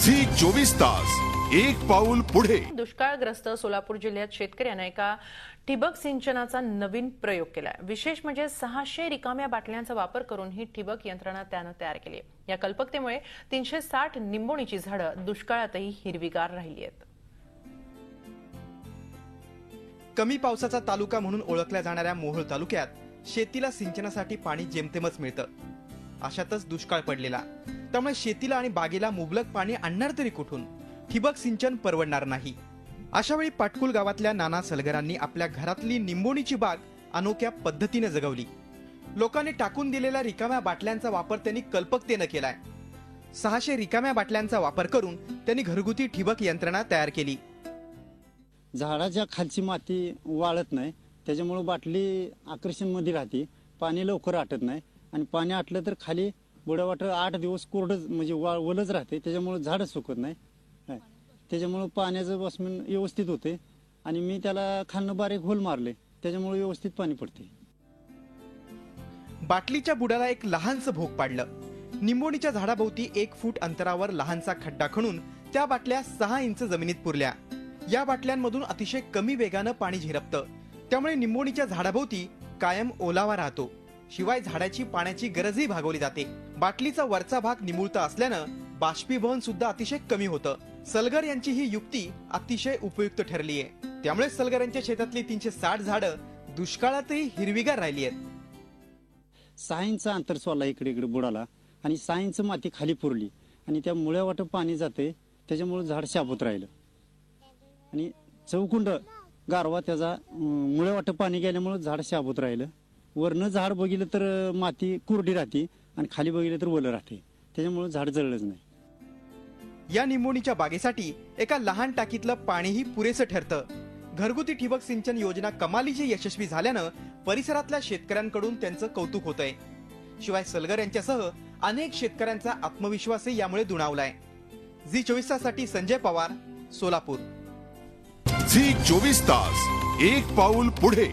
Zee 24 तास एक पाऊल पुढे। दुष्काळग्रस्त सोलापूर जिल्ह्यात शेतकऱ्यांना एका ठिबक सिंचनाचा नवीन प्रयोग केलाय। विशेष म्हणजे 600 रिकाम्या बाटल्यांचा वापर करून ही ठिबक यंत्रणा त्याने तयार केली आहे। या कल्पकतेमुळे 360 निंबोणीची झाडं दुष्काळातही हिरवीगार राहिली आहेत। कमी पावसाचा तालुका म्हणून ओळखल्या जाणाऱ्या मोहोळ तालुक्यात शेतीला सिंचनासाठी पाणी जेमतेमच मिळतं। अशातच दुष्काळ पडलेला, त्यामुळे शेतीला आणि बागेला मुबलक पाणी आणणार तरी कुठून? ठिबक सिंचन परवडणार नाही। अशा वेळी पाटकुल गावातल्या नाना सलगरांनी आपल्या घरातली निंबोणीची बाग अनोख्या पद्धतीने जगवली। लोकांनी टाकून दिलेल्या रिकाम्या बाटल्यांचा वापर त्यांनी कल्पकतेने केलाय। 600 रिकाम्या बाटल्यांचा वापर करून त्यांनी घरगुती ठिबक यंत्रणा तयार केली। झाडाच्या खालची माती वाळत नाही, त्याच्यामुळे बाटली आकर्षण मध्ये राहते, पाणी लवकर आटत नाही आणि पाणी आटलं तर खाली बुडावाट 8 दिवस कोरडच म्हणजे वलच राहते, त्याच्यामुळे झाड सुकत नाही। त्याच्यामुळे पाण्याचं बसमन व्यवस्थित होते आणि मी त्याला खालनं बारीक होल मारले, त्याच्यामुळे व्यवस्थित पाणी पडते। बाटलीच्या बुडाला एक लहानसं भोक पाडलं। निंबोणीच्या झाडाभोवती 1 फूट अंतरावर लहानसा खड्डा खणून त्या बाटल्या 6 इंच जमिनीत पुरल्या। या बाटल्यांमधून अतिशय कमी वेगानं पाणी झिरपतं, त्यामुळे निंबोणीच्या झाडाभोवती कायम ओलावा राहतो। शिवाय झाडाची पाण्याची गरजही भागवली जाते। बाटलीचा वरचा भाग निमुळता असल्यानं बाष्पीभवन सुद्धा अतिशय कमी होतं। सलगर यांची ही युक्ती अतिशय उपयुक्त ठरली आहे, त्यामुळे सलगर यांच्या शेतातली 360 झाडं दुष्काळातही हिरवीगार राहिली आहेत। 6 इंच अंतर सोडला इकडे बुडाला आणि 6 इंच माती खाली पुरली आणि त्या मुळ्यावाट पाणी जाते, त्याच्यामुळे झाड शाबूत राहिलं आणि चौकुंड गारवा त्याचा मुळ्यावाट पाणी गेल्यामुळे झाड शाबूत राहिलं। वरनं झाड बघितलं तर माती कोरडी राहते आणि खाली बघितलं तर ओलं राहते, त्याच्यामुळे झाड जळलंच नाही। या निंबोणीच्या बागेसाठी एका लहान टाकीतलं पाणीही पुरेसं ठरतं। घरगुती ठिबक सिंचन योजना कमालीची यशस्वी झाल्यानं परिसरातल्या शेतकऱ्यांकडून त्यांचं कौतुक होतंय। शिवाय सलगर यांच्यासह अनेक शेतकऱ्यांचा आत्मविश्वासही यामुळे दुणावलाय। झी 24 ताससाठी संजय पवार, सोलापूर। झी 24 तास एक पाऊल पुढे।